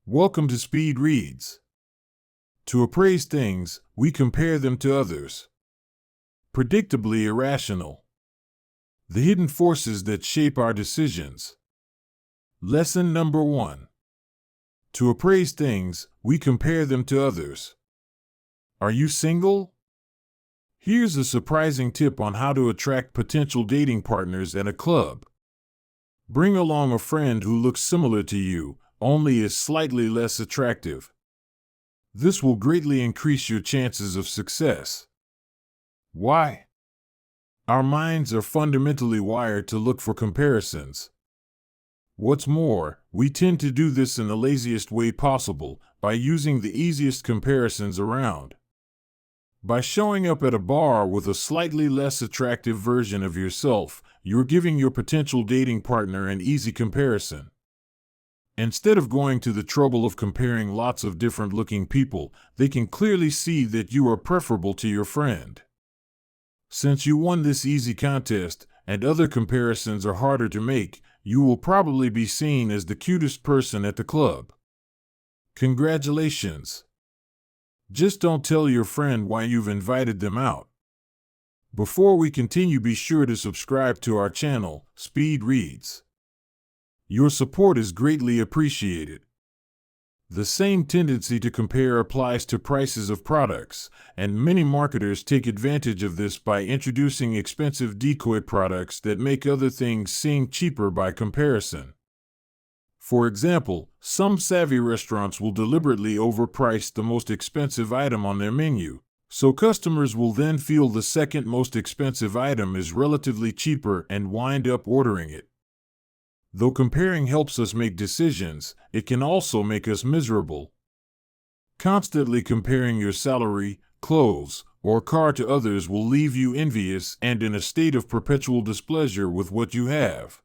Welcome to Speed Reads. To appraise things, we compare them to others. Predictably irrational. The hidden forces that shape our decisions. Lesson number 1. To appraise things, we compare them to others. Are you single? Here's a surprising tip on how to attract potential dating partners at a club. Bring along a friend who looks similar to you, only is slightly less attractive. This will greatly increase your chances of success. Why? Our minds are fundamentally wired to look for comparisons. What's more, we tend to do this in the laziest way possible, by using the easiest comparisons around. By showing up at a bar with a slightly less attractive version of yourself, you're giving your potential dating partner an easy comparison. Instead of going to the trouble of comparing lots of different-looking people, they can clearly see that you are preferable to your friend. Since you won this easy contest, and other comparisons are harder to make, you will probably be seen as the cutest person at the club. Congratulations! Just don't tell your friend why you've invited them out. Before we continue, be sure to subscribe to our channel, Speed Reads. Your support is greatly appreciated. The same tendency to compare applies to prices of products, and many marketers take advantage of this by introducing expensive decoy products that make other things seem cheaper by comparison. For example, some savvy restaurants will deliberately overprice the most expensive item on their menu, so customers will then feel the second most expensive item is relatively cheaper and wind up ordering it. Though comparing helps us make decisions, it can also make us miserable. Constantly comparing your salary, clothes, or car to others will leave you envious and in a state of perpetual displeasure with what you have.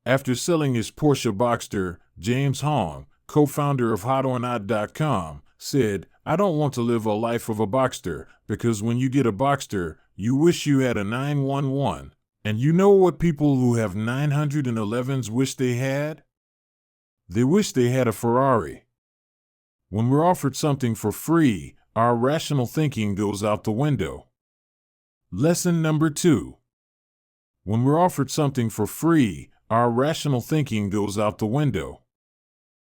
After selling his Porsche Boxster, James Hong, co-founder of HotOrNot.com, said, "I don't want to live a life of a Boxster, because when you get a Boxster, you wish you had a 911. And you know what people who have 911s wish they had? They wish they had a Ferrari." When we're offered something for free, our rational thinking goes out the window. Lesson number 2. When we're offered something for free, our rational thinking goes out the window.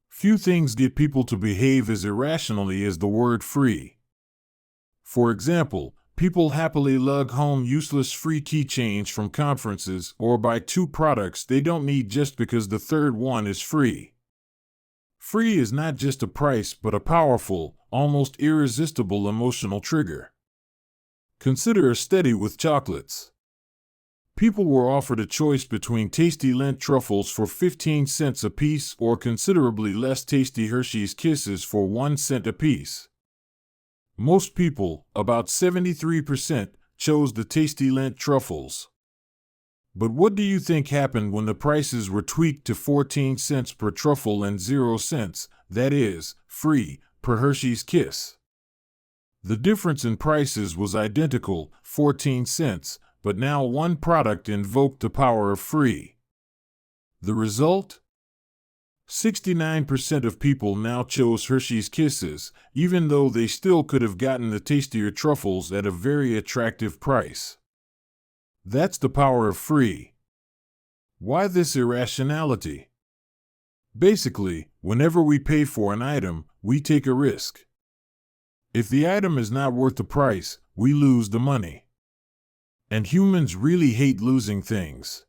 Few things get people to behave as irrationally as the word free. For example, people happily lug home useless free keychains from conferences or buy 2 products they don't need just because the third one is free. Free is not just a price but a powerful, almost irresistible emotional trigger. Consider a study with chocolates. People were offered a choice between tasty Lindt truffles for 15 cents a piece or considerably less tasty Hershey's Kisses for 1 cent a piece. Most people, about 73%, chose the tasty Lindt truffles. But what do you think happened when the prices were tweaked to 14 cents per truffle and 0 cents, that is, free, per Hershey's Kiss? The difference in prices was identical, 14 cents, but now one product invoked the power of free. The result? 69% of people now chose Hershey's Kisses, even though they still could have gotten the tastier truffles at a very attractive price. That's the power of free. Why this irrationality? Basically, whenever we pay for an item, we take a risk. If the item is not worth the price, we lose the money. And humans really hate losing things.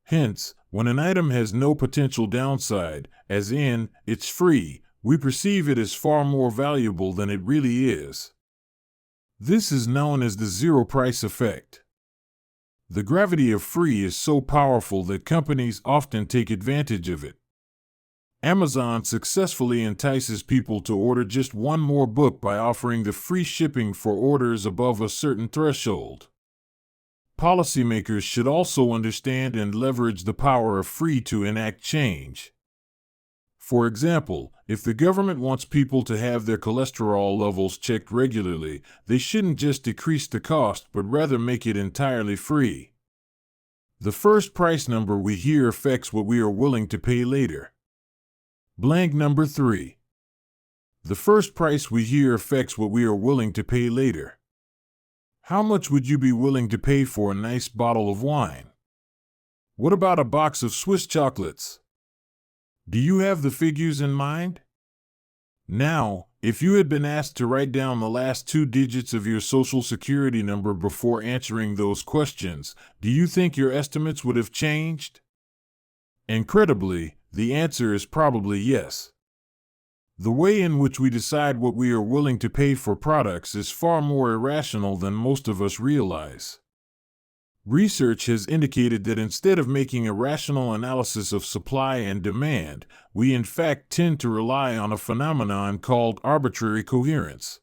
Hence, when an item has no potential downside, as in, it's free, we perceive it as far more valuable than it really is. This is known as the zero price effect. The gravity of free is so powerful that companies often take advantage of it. Amazon successfully entices people to order just one more book by offering the free shipping for orders above a certain threshold. Policymakers should also understand and leverage the power of free to enact change. For example, if the government wants people to have their cholesterol levels checked regularly, they shouldn't just decrease the cost but rather make it entirely free. The first price number we hear affects what we are willing to pay later. Blank number 3. The first price we hear affects what we are willing to pay later. How much would you be willing to pay for a nice bottle of wine? What about a box of Swiss chocolates? Do you have the figures in mind? Now, if you had been asked to write down the last 2 digits of your Social Security number before answering those questions, do you think your estimates would have changed? Incredibly, the answer is probably yes. The way in which we decide what we are willing to pay for products is far more irrational than most of us realize. Research has indicated that instead of making a rational analysis of supply and demand, we in fact tend to rely on a phenomenon called arbitrary coherence.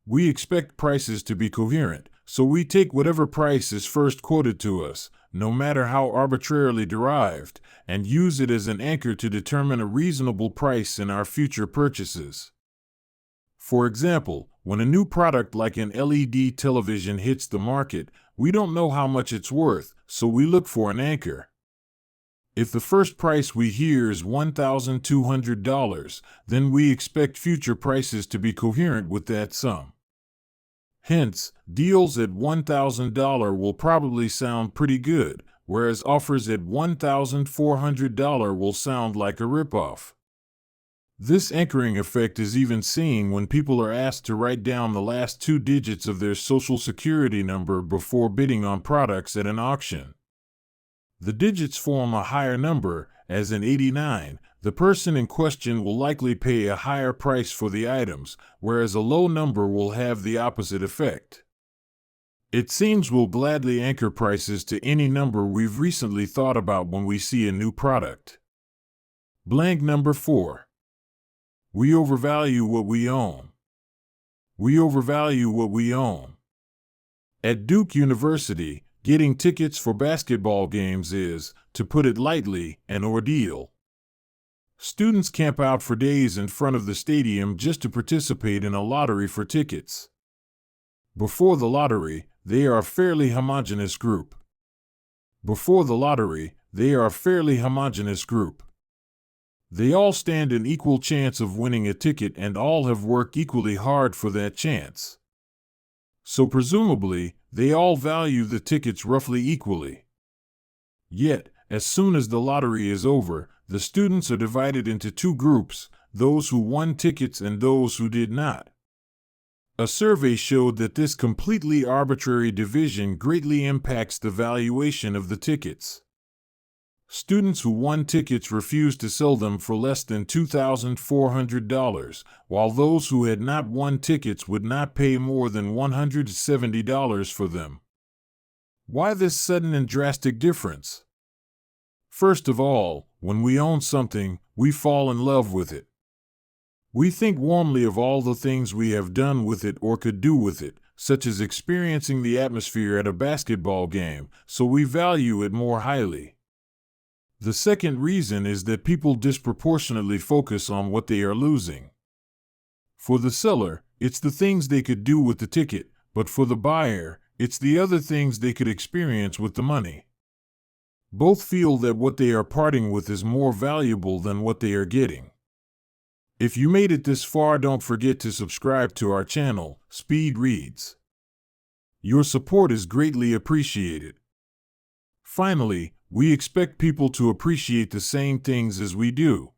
We expect prices to be coherent, so we take whatever price is first quoted to us, no matter how arbitrarily derived, and use it as an anchor to determine a reasonable price in our future purchases. For example, when a new product like an LED television hits the market, we don't know how much it's worth, so we look for an anchor. If the first price we hear is $1,200, then we expect future prices to be coherent with that sum. Hence, deals at $1,000 will probably sound pretty good, whereas offers at $1,400 will sound like a ripoff. This anchoring effect is even seen when people are asked to write down the last 2 digits of their Social Security number before bidding on products at an auction. The digits form a higher number, as in 89. The person in question will likely pay a higher price for the items, whereas a low number will have the opposite effect. It seems we'll gladly anchor prices to any number we've recently thought about when we see a new product. Blank number 4. We overvalue what we own. We overvalue what we own. At Duke University, getting tickets for basketball games is, to put it lightly, an ordeal. Students camp out for days in front of the stadium just to participate in a lottery for tickets. Before the lottery, they are a fairly homogeneous group. They all stand an equal chance of winning a ticket and all have worked equally hard for that chance. So presumably, they all value the tickets roughly equally. Yet, as soon as the lottery is over, the students are divided into 2 groups, those who won tickets and those who did not. A survey showed that this completely arbitrary division greatly impacts the valuation of the tickets. Students who won tickets refused to sell them for less than $2,400, while those who had not won tickets would not pay more than $170 for them. Why this sudden and drastic difference? First of all, when we own something, we fall in love with it. We think warmly of all the things we have done with it or could do with it, such as experiencing the atmosphere at a basketball game, so we value it more highly. The second reason is that people disproportionately focus on what they are losing. For the seller, it's the things they could do with the ticket, but for the buyer, it's the other things they could experience with the money. Both feel that what they are parting with is more valuable than what they are getting. If you made it this far, don't forget to subscribe to our channel, Speed Reads. Your support is greatly appreciated. Finally, we expect people to appreciate the same things as we do.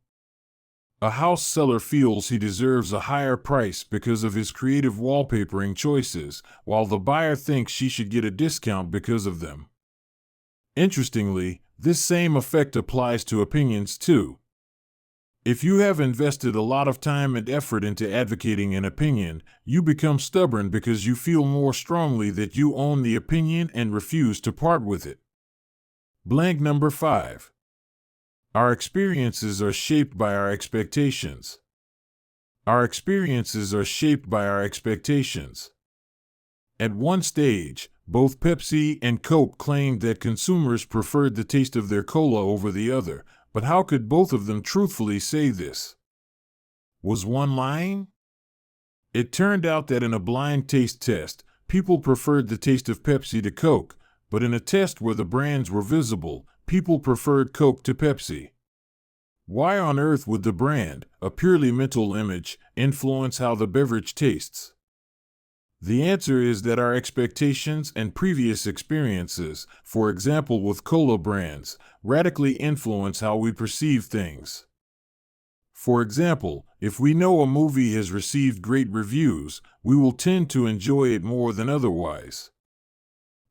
A house seller feels he deserves a higher price because of his creative wallpapering choices, while the buyer thinks she should get a discount because of them. Interestingly, this same effect applies to opinions too. If you have invested a lot of time and effort into advocating an opinion, you become stubborn because you feel more strongly that you own the opinion and refuse to part with it. Blank number 5. Our experiences are shaped by our expectations. Our experiences are shaped by our expectations. At one stage, both Pepsi and Coke claimed that consumers preferred the taste of their cola over the other, but how could both of them truthfully say this? Was one lying? It turned out that in a blind taste test, people preferred the taste of Pepsi to Coke, but in a test where the brands were visible, people preferred Coke to Pepsi. Why on earth would the brand, a purely mental image, influence how the beverage tastes? The answer is that our expectations and previous experiences, for example with cola brands, radically influence how we perceive things. For example, if we know a movie has received great reviews, we will tend to enjoy it more than otherwise.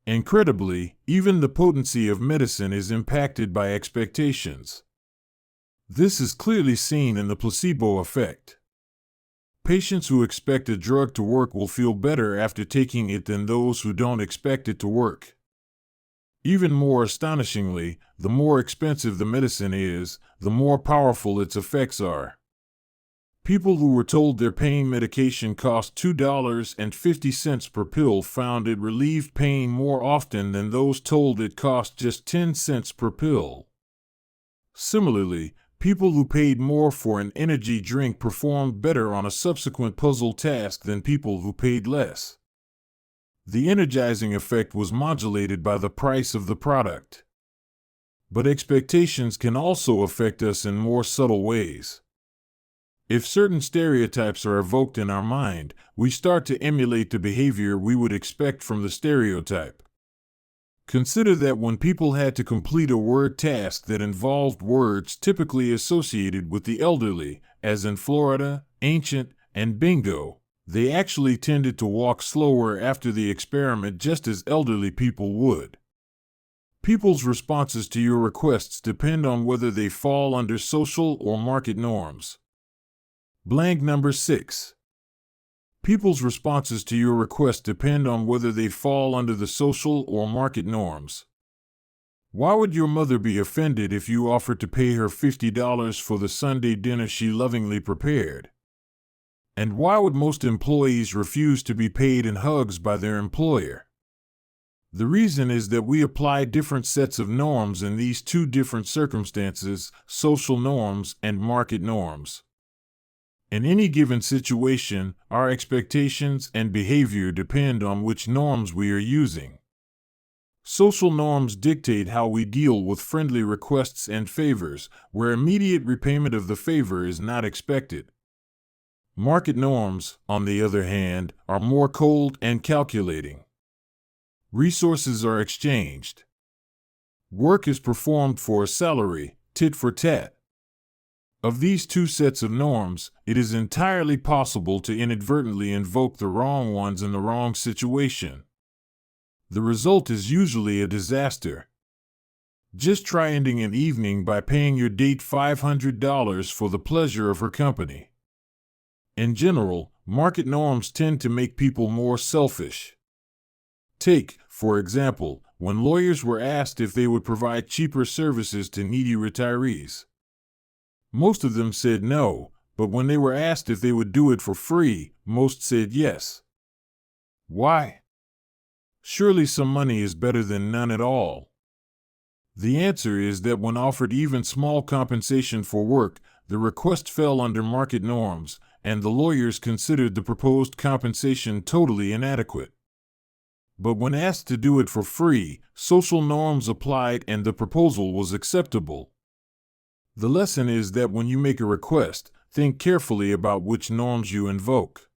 Incredibly, even the potency of medicine is impacted by expectations. This is clearly seen in the placebo effect. Patients who expect a drug to work will feel better after taking it than those who don't expect it to work. Even more astonishingly, the more expensive the medicine is, the more powerful its effects are. People who were told their pain medication cost $2.50 per pill found it relieved pain more often than those told it cost just 10 cents per pill. Similarly, people who paid more for an energy drink performed better on a subsequent puzzle task than people who paid less. The energizing effect was modulated by the price of the product. But expectations can also affect us in more subtle ways. If certain stereotypes are evoked in our mind, we start to emulate the behavior we would expect from the stereotype. Consider that when people had to complete a word task that involved words typically associated with the elderly, as in Florida, ancient, and bingo, they actually tended to walk slower after the experiment just as elderly people would. People's responses to your requests depend on whether they fall under social or market norms. Blank number 6. People's responses to your request depend on whether they fall under the social or market norms. Why would your mother be offended if you offered to pay her $50 for the Sunday dinner she lovingly prepared? And why would most employees refuse to be paid in hugs by their employer? The reason is that we apply different sets of norms in these two different circumstances, social norms and market norms. In any given situation, our expectations and behavior depend on which norms we are using. Social norms dictate how we deal with friendly requests and favors, where immediate repayment of the favor is not expected. Market norms, on the other hand, are more cold and calculating. Resources are exchanged. Work is performed for a salary, tit for tat. Of these two sets of norms, it is entirely possible to inadvertently invoke the wrong ones in the wrong situation. The result is usually a disaster. Just try ending an evening by paying your date $500 for the pleasure of her company. In general, market norms tend to make people more selfish. Take, for example, when lawyers were asked if they would provide cheaper services to needy retirees. Most of them said no, but when they were asked if they would do it for free, most said yes. Why? Surely some money is better than none at all. The answer is that when offered even small compensation for work, the request fell under market norms, and the lawyers considered the proposed compensation totally inadequate. But when asked to do it for free, social norms applied and the proposal was acceptable. The lesson is that when you make a request, think carefully about which norms you invoke.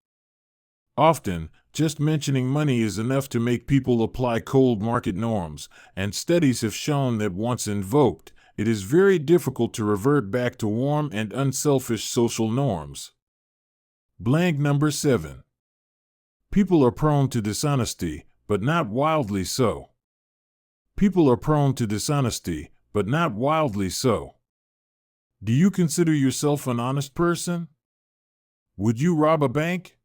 Often, just mentioning money is enough to make people apply cold market norms, and studies have shown that once invoked, it is very difficult to revert back to warm and unselfish social norms. Blank number 7. People are prone to dishonesty, but not wildly so. People are prone to dishonesty, but not wildly so. Do you consider yourself an honest person? Would you rob a bank?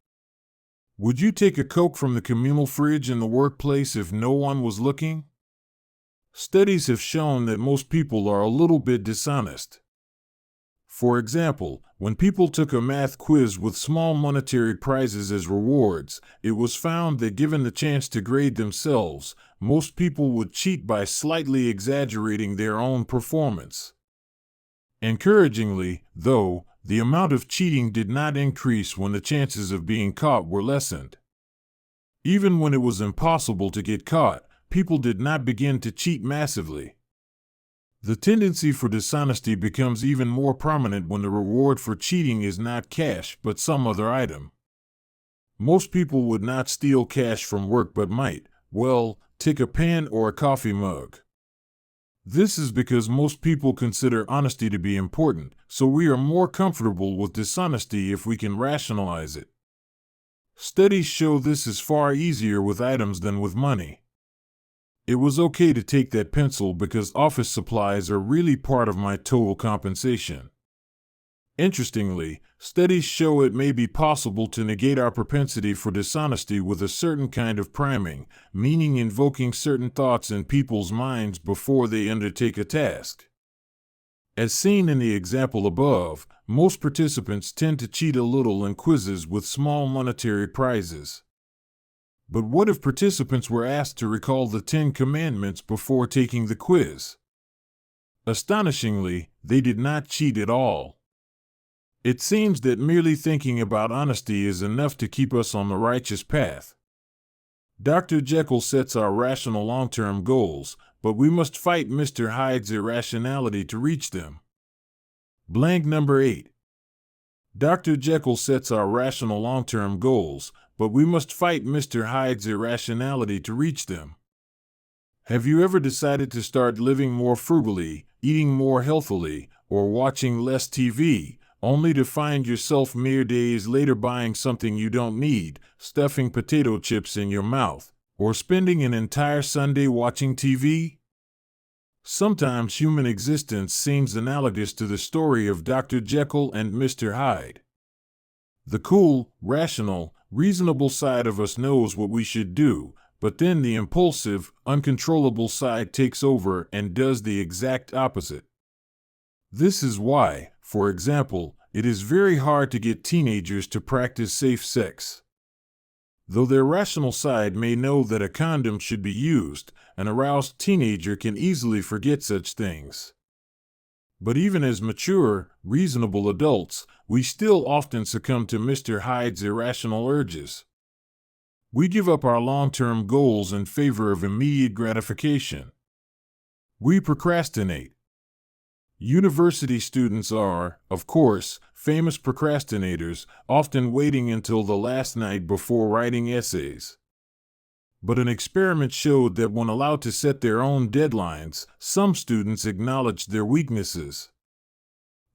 Would you take a Coke from the communal fridge in the workplace if no one was looking? Studies have shown that most people are a little bit dishonest. For example, when people took a math quiz with small monetary prizes as rewards, it was found that given the chance to grade themselves, most people would cheat by slightly exaggerating their own performance. Encouragingly, though, the amount of cheating did not increase when the chances of being caught were lessened. Even when it was impossible to get caught, people did not begin to cheat massively. The tendency for dishonesty becomes even more prominent when the reward for cheating is not cash but some other item. Most people would not steal cash from work but might, well, take a pen or a coffee mug. This is because most people consider honesty to be important, so we are more comfortable with dishonesty if we can rationalize it. Studies show this is far easier with items than with money. It was okay to take that pencil because office supplies are really part of my total compensation. Interestingly, studies show it may be possible to negate our propensity for dishonesty with a certain kind of priming, meaning invoking certain thoughts in people's minds before they undertake a task. As seen in the example above, most participants tend to cheat a little in quizzes with small monetary prizes. But what if participants were asked to recall the 10 Commandments before taking the quiz? Astonishingly, they did not cheat at all. It seems that merely thinking about honesty is enough to keep us on the righteous path. Dr. Jekyll sets our rational long-term goals, but we must fight Mr. Hyde's irrationality to reach them. Blank number 8. Dr. Jekyll sets our rational long-term goals, but we must fight Mr. Hyde's irrationality to reach them. Have you ever decided to start living more frugally, eating more healthily, or watching less TV, only to find yourself mere days later buying something you don't need, stuffing potato chips in your mouth, or spending an entire Sunday watching TV? Sometimes human existence seems analogous to the story of Dr. Jekyll and Mr. Hyde. The cool, rational, reasonable side of us knows what we should do, but then the impulsive, uncontrollable side takes over and does the exact opposite. This is why, for example, it is very hard to get teenagers to practice safe sex. Though their rational side may know that a condom should be used, an aroused teenager can easily forget such things. But even as mature, reasonable adults, we still often succumb to Mr. Hyde's irrational urges. We give up our long-term goals in favor of immediate gratification. We procrastinate. University students are, of course, famous procrastinators, often waiting until the last night before writing essays. But an experiment showed that when allowed to set their own deadlines, some students acknowledged their weaknesses.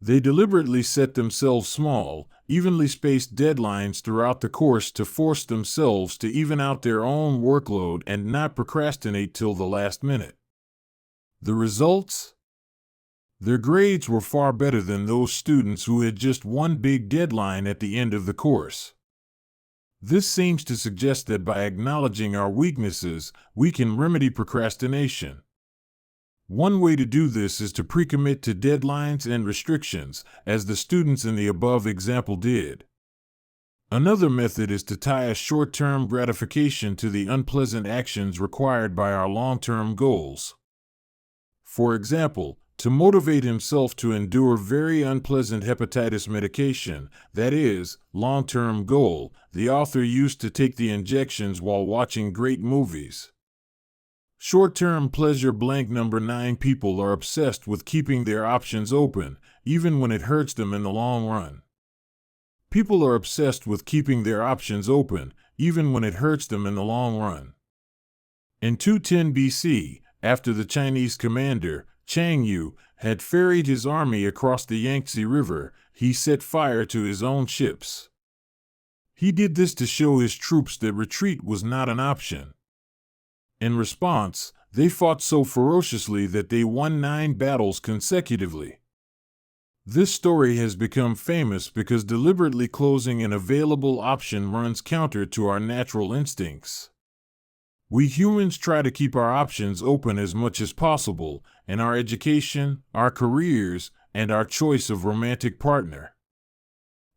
They deliberately set themselves small, evenly spaced deadlines throughout the course to force themselves to even out their own workload and not procrastinate till the last minute. The results? Their grades were far better than those students who had just one big deadline at the end of the course. This seems to suggest that by acknowledging our weaknesses, we can remedy procrastination. One way to do this is to pre-commit to deadlines and restrictions, as the students in the above example did. Another method is to tie a short-term gratification to the unpleasant actions required by our long-term goals. For example, to motivate himself to endure very unpleasant hepatitis medication, that is, long-term goal, the author used to take the injections while watching great movies. Short-term pleasure blank number 9. People are obsessed with keeping their options open, even when it hurts them in the long run. People are obsessed with keeping their options open, even when it hurts them in the long run. In 210 BC, after the Chinese commander, Chang Yu, had ferried his army across the Yangtze River, he set fire to his own ships. He did this to show his troops that retreat was not an option. In response, they fought so ferociously that they won 9 battles consecutively. This story has become famous because deliberately closing an available option runs counter to our natural instincts. We humans try to keep our options open as much as possible, in our education, our careers, and our choice of romantic partner.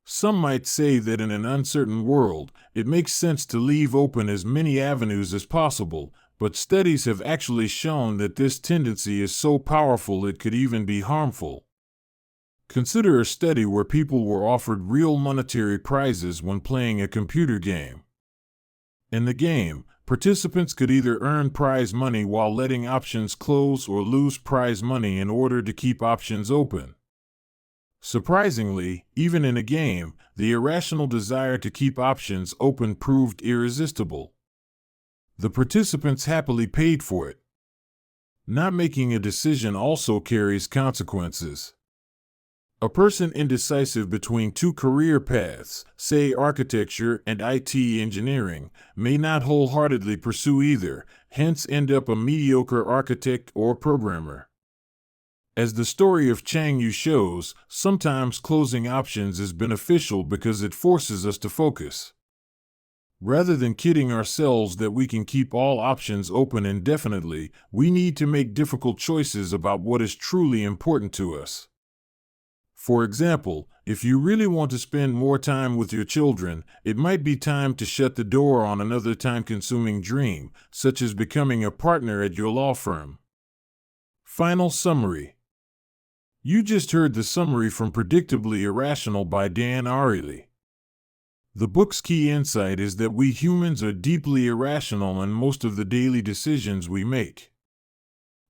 Some might say that in an uncertain world, it makes sense to leave open as many avenues as possible, but studies have actually shown that this tendency is so powerful it could even be harmful. Consider a study where people were offered real monetary prizes when playing a computer game. In the game, participants could either earn prize money while letting options close or lose prize money in order to keep options open. Surprisingly, even in a game, the irrational desire to keep options open proved irresistible. The participants happily paid for it. Not making a decision also carries consequences. A person indecisive between two career paths, say architecture and IT engineering, may not wholeheartedly pursue either, hence end up a mediocre architect or programmer. As the story of Chang Yu shows, sometimes closing options is beneficial because it forces us to focus. Rather than kidding ourselves that we can keep all options open indefinitely, we need to make difficult choices about what is truly important to us. For example, if you really want to spend more time with your children, it might be time to shut the door on another time-consuming dream, such as becoming a partner at your law firm. Final summary. You just heard the summary from Predictably Irrational by Dan Ariely. The book's key insight is that we humans are deeply irrational in most of the daily decisions we make.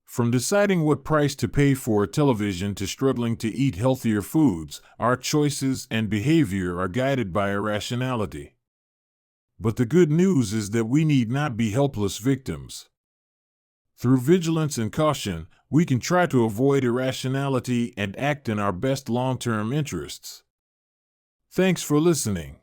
From deciding what price to pay for a television to struggling to eat healthier foods, our choices and behavior are guided by irrationality. But the good news is that we need not be helpless victims. Through vigilance and caution, we can try to avoid irrationality and act in our best long-term interests. Thanks for listening.